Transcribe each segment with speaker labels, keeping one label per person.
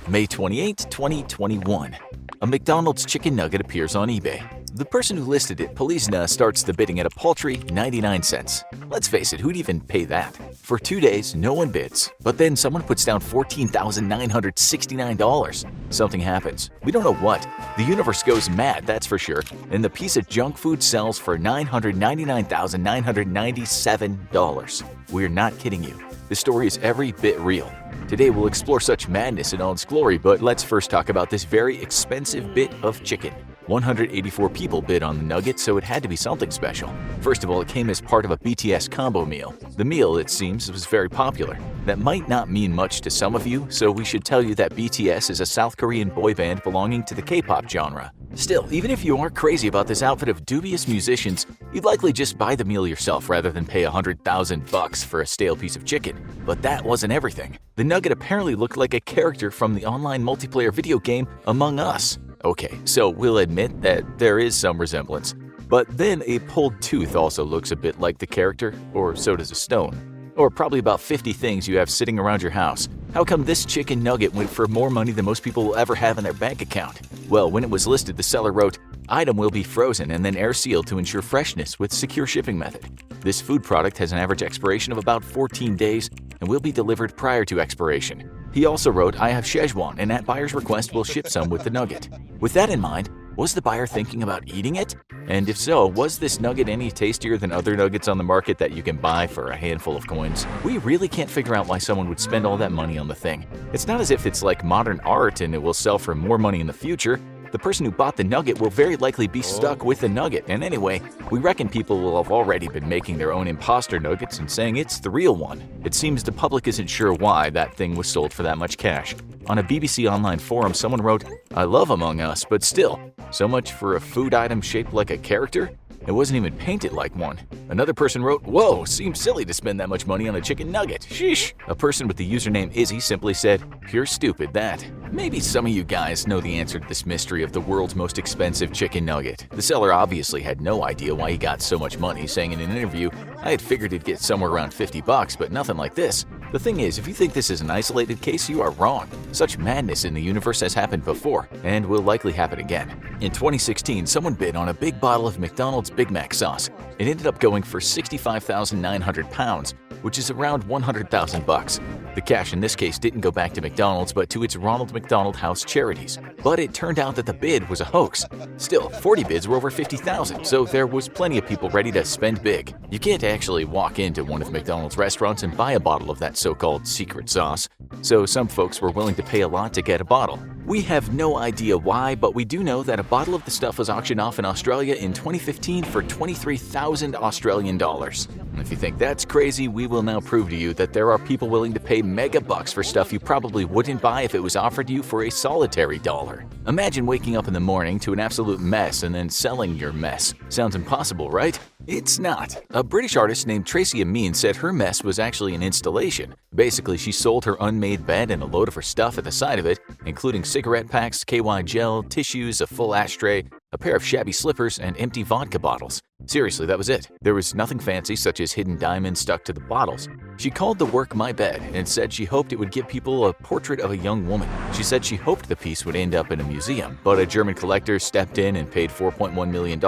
Speaker 1: May 28, 2021. A McDonald's chicken nugget appears on eBay. The person who listed it, Polizna, starts the bidding at a paltry 99 cents. Let's face it, who'd even pay that? For 2 days, no one bids, but then someone puts down $14,969. Something happens. We don't know what. The universe goes mad, that's for sure, and the piece of junk food sells for $999,997. We're not kidding you. The story is every bit real. Today we'll explore such madness in all its glory, but let's first talk about this very expensive bit of chicken. 184 people bid on the nugget, so it had to be something special. First of all, it came as part of a BTS combo meal. The meal, it seems, was very popular. That might not mean much to some of you, so we should tell you that BTS is a South Korean boy band belonging to the K-pop genre. Still, even if you aren't crazy about this outfit of dubious musicians, you'd likely just buy the meal yourself rather than pay $100,000 for a stale piece of chicken. But that wasn't everything. The nugget apparently looked like a character from the online multiplayer video game Among Us. Okay, so we'll admit that there is some resemblance. But then a pulled tooth also looks a bit like the character, or so does a stone. Or probably about 50 things you have sitting around your house. How come this chicken nugget went for more money than most people will ever have in their bank account? Well, when it was listed, the seller wrote, "Item will be frozen and then air sealed to ensure freshness with secure shipping method. This food product has an average expiration of about 14 days and will be delivered prior to expiration." He also wrote, "I have Szechuan and at buyer's request will ship some with the nugget." With that in mind, was the buyer thinking about eating it? And if so, was this nugget any tastier than other nuggets on the market that you can buy for a handful of coins? We really can't figure out why someone would spend all that money on the thing. It's not as if it's like modern art and it will sell for more money in the future. The person who bought the nugget will very likely be stuck with the nugget, and anyway, we reckon people will have already been making their own imposter nuggets and saying it's the real one. It seems the public isn't sure why that thing was sold for that much cash. On a BBC Online forum, someone wrote, "I love Among Us, but still, so much for a food item shaped like a character? It wasn't even painted like one." Another person wrote, "Whoa, seems silly to spend that much money on a chicken nugget. Sheesh." A person with the username Izzy simply said, "Pure stupid that." Maybe some of you guys know the answer to this mystery of the world's most expensive chicken nugget. The seller obviously had no idea why he got so much money, saying in an interview, "I had figured it'd get somewhere around $50, but nothing like this." The thing is, if you think this is an isolated case, you are wrong. Such madness in the universe has happened before, and will likely happen again. In 2016, someone bid on a big bottle of McDonald's Big Mac sauce. It ended up going for £65,900, which is around $100,000. The cash in this case didn't go back to McDonald's, but to its Ronald McDonald House charities. But it turned out that the bid was a hoax. Still, 40 bids were over 50,000, so there was plenty of people ready to spend big. You can't actually walk into one of McDonald's restaurants and buy a bottle of that so-called secret sauce, so some folks were willing to pay a lot to get a bottle. We have no idea why, but we do know that a bottle of the stuff was auctioned off in Australia in 2015 for 23,000 Australian dollars. And if you think that's crazy, we will now prove to you that there are people willing to pay mega bucks for stuff you probably wouldn't buy if it was offered you for a solitary dollar. Imagine waking up in the morning to an absolute mess and then selling your mess. Sounds impossible, right? It's not. A British artist named Tracy Amin said her mess was actually an installation. Basically, she sold her unmade bed and a load of her stuff at the side of it, including cigarette packs, KY gel, tissues, a full ashtray, a pair of shabby slippers, and empty vodka bottles. Seriously, that was it. There was nothing fancy such as hidden diamonds stuck to the bottles. She called the work My Bed and said she hoped it would give people a portrait of a young woman. She said she hoped the piece would end up in a museum, but a German collector stepped in and paid $4.1 million.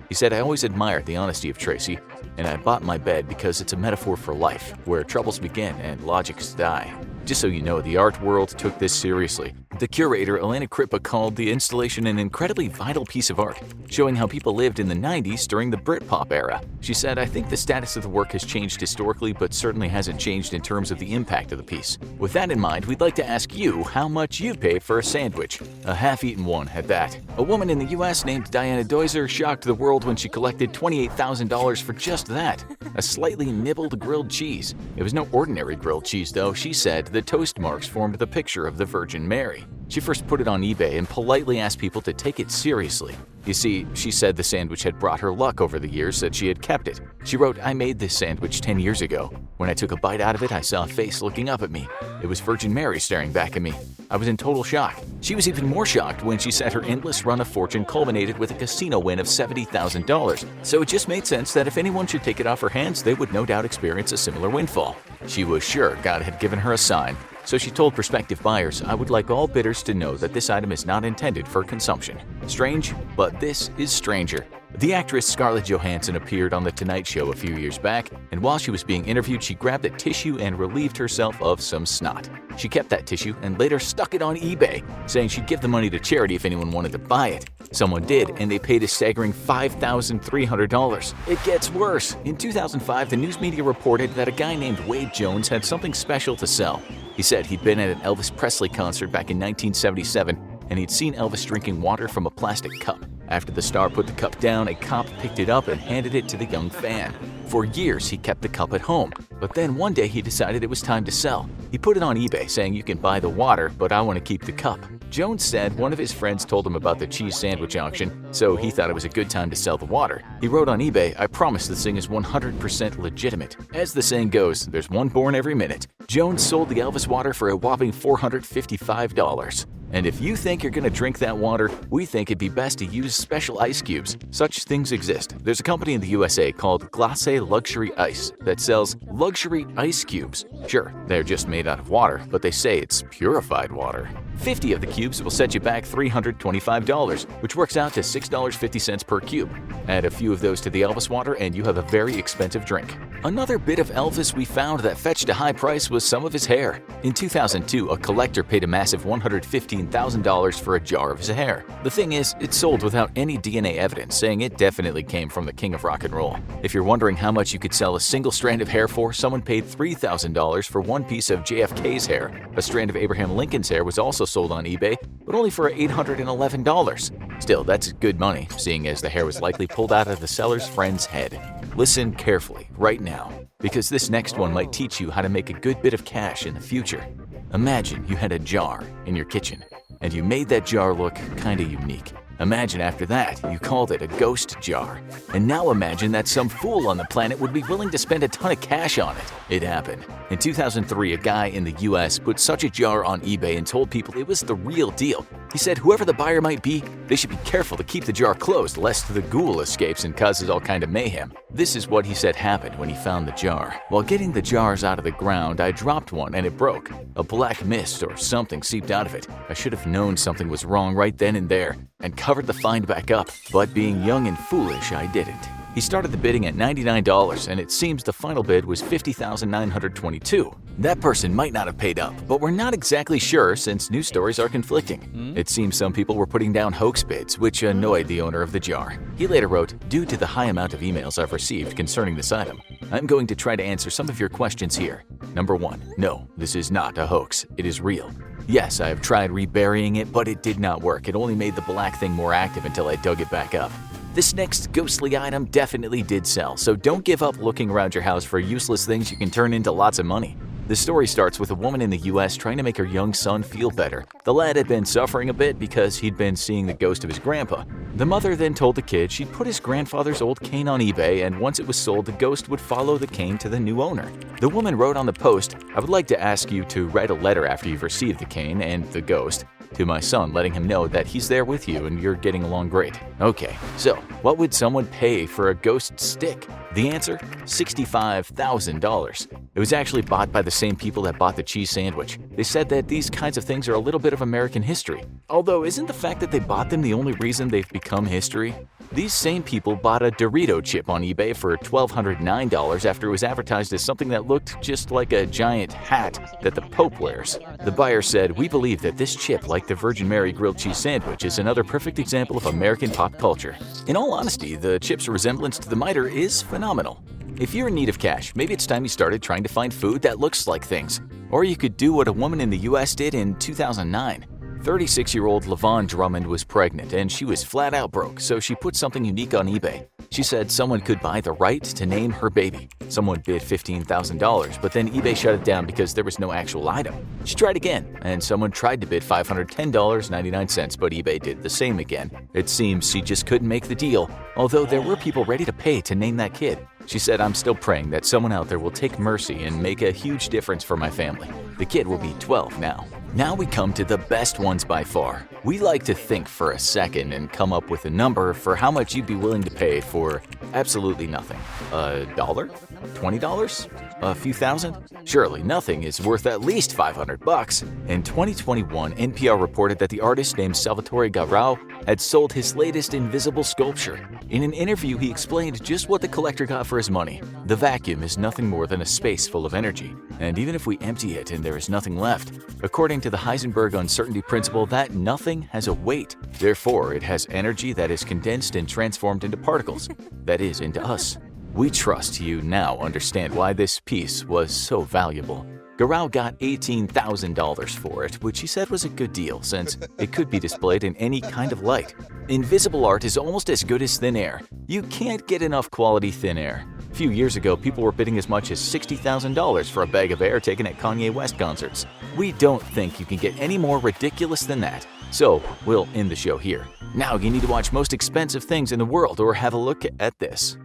Speaker 1: He said, "I always admired the honesty of Tracy, and I bought my bed because it's a metaphor for life, where troubles begin and logics die." Just so you know, the art world took this seriously. The curator, Elena Kripa, called the installation an incredibly vital piece of art, showing how people lived in the 90s during the Britpop era. She said, "I think the status of the work has changed historically, but certainly hasn't changed in terms of the impact of the piece." With that in mind, we'd like to ask you how much you'd pay for a sandwich, a half-eaten one at that. A woman in the US named Diana Doiser shocked the world when she collected $28,000 for just that, a slightly nibbled grilled cheese. It was no ordinary grilled cheese, though. She said the toast marks formed the picture of the Virgin Mary. She first put it on eBay and politely asked people to take it seriously. You see, she said the sandwich had brought her luck over the years that she had kept it. She wrote, "I made this sandwich 10 years ago. When I took a bite out of it, I saw a face looking up at me. It was Virgin Mary staring back at me. I was in total shock." She was even more shocked when she said her endless run of fortune culminated with a casino win of $70,000. So it just made sense that if anyone should take it off her hands, they would no doubt experience a similar windfall. She was sure God had given her a sign. So she told prospective buyers, "I would like all bidders to know that this item is not intended for consumption." Strange, but this is stranger. The actress Scarlett Johansson appeared on The Tonight Show a few years back, and while she was being interviewed, she grabbed a tissue and relieved herself of some snot. She kept that tissue and later stuck it on eBay, saying she'd give the money to charity if anyone wanted to buy it. Someone did, and they paid a staggering $5,300. It gets worse. In 2005, the news media reported that a guy named Wade Jones had something special to sell. He said he'd been at an Elvis Presley concert back in 1977, and he'd seen Elvis drinking water from a plastic cup. After the star put the cup down, a cop picked it up and handed it to the young fan. For years, he kept the cup at home, but then one day he decided it was time to sell. He put it on eBay saying, "You can buy the water, but I want to keep the cup." Jones said one of his friends told him about the cheese sandwich auction, so he thought it was a good time to sell the water. He wrote on eBay, "I promise this thing is 100% legitimate." As the saying goes, there's one born every minute. Jones sold the Elvis water for a whopping $455. And if you think you're gonna drink that water, we think it'd be best to use special ice cubes. Such things exist. There's a company in the USA called Glacé Luxury Ice that sells luxury ice cubes. Sure, they're just made out of water, but they say it's purified water. 50 of the cubes will set you back $325, which works out to $6.50 per cube. Add a few of those to the Elvis water and you have a very expensive drink. Another bit of Elvis we found that fetched a high price was some of his hair. In 2002, a collector paid a massive $115,000 for a jar of his hair. The thing is, it sold without any DNA evidence, saying it definitely came from the king of rock and roll. If you're wondering how much you could sell a single strand of hair for, someone paid $3,000 for one piece of JFK's hair. A strand of Abraham Lincoln's hair was also sold on eBay, but only for $811. Still, that's good money, seeing as the hair was likely pulled out of the seller's friend's head. Listen carefully right now, because this next one might teach you how to make a good bit of cash in the future. Imagine you had a jar in your kitchen, and you made that jar look kinda unique. Imagine after that, you called it a ghost jar. And now imagine that some fool on the planet would be willing to spend a ton of cash on it. It happened. In 2003, a guy in the US put such a jar on eBay and told people it was the real deal. He said whoever the buyer might be, they should be careful to keep the jar closed lest the ghoul escapes and causes all kind of mayhem. This is what he said happened when he found the jar. "While getting the jars out of the ground, I dropped one and it broke. A black mist or something seeped out of it. I should have known something was wrong right then and there and covered the find back up, but being young and foolish, I didn't." He started the bidding at $99, and it seems the final bid was $50,922. That person might not have paid up, but we're not exactly sure since news stories are conflicting. It seems some people were putting down hoax bids, which annoyed the owner of the jar. He later wrote, "Due to the high amount of emails I've received concerning this item, I'm going to try to answer some of your questions here. Number 1. No, this is not a hoax. It is real. Yes, I have tried reburying it, but it did not work. It only made the black thing more active until I dug it back up. This next ghostly item definitely did sell, so don't give up looking around your house for useless things you can turn into lots of money." The story starts with a woman in the US trying to make her young son feel better. The lad had been suffering a bit because he'd been seeing the ghost of his grandpa. The mother then told the kid she'd put his grandfather's old cane on eBay, and once it was sold, the ghost would follow the cane to the new owner. The woman wrote on the post, "I would like to ask you to write a letter after you've received the cane and the ghost to my son, letting him know that he's there with you and you're getting along great." Okay, so what would someone pay for a ghost stick? The answer? $65,000. It was actually bought by the same people that bought the cheese sandwich. They said that these kinds of things are a little bit of American history. Although, isn't the fact that they bought them the only reason they've become history? These same people bought a Dorito chip on eBay for $1,209 after it was advertised as something that looked just like a giant hat that the Pope wears. The buyer said, "We believe that this chip, like the Virgin Mary grilled cheese sandwich, is another perfect example of American pop culture." In all honesty, the chip's resemblance to the miter is phenomenal. If you're in need of cash, maybe it's time you started trying to find food that looks like things. Or you could do what a woman in the US did in 2009. 36-year-old LaVon Drummond was pregnant and she was flat out broke, so she put something unique on eBay. She said someone could buy the right to name her baby. Someone bid $15,000, but then eBay shut it down because there was no actual item. She tried again, and someone tried to bid $510.99, but eBay did the same again. It seems she just couldn't make the deal, although there were people ready to pay to name that kid. She said, "I'm still praying that someone out there will take mercy and make a huge difference for my family. The kid will be 12 now." Now we come to the best ones by far. We like to think for a second and come up with a number for how much you'd be willing to pay for absolutely nothing. $1? $20? A few thousand? Surely nothing is worth at least $500. In 2021, NPR reported that the artist named Salvatore Garau had sold his latest invisible sculpture. In an interview, he explained just what the collector got for his money. The vacuum is nothing more than a space full of energy, and even if we empty it and there is nothing left, according to the Heisenberg uncertainty principle, that nothing has a weight. Therefore, it has energy that is condensed and transformed into particles, that is, into us. We trust you now understand why this piece was so valuable. Garau got $18,000 for it, which he said was a good deal since it could be displayed in any kind of light. Invisible art is almost as good as thin air. You can't get enough quality thin air. A few years ago, people were bidding as much as $60,000 for a bag of air taken at Kanye West concerts. We don't think you can get any more ridiculous than that. So, we'll end the show here. Now you need to watch Most Expensive Things in the World or have a look at this.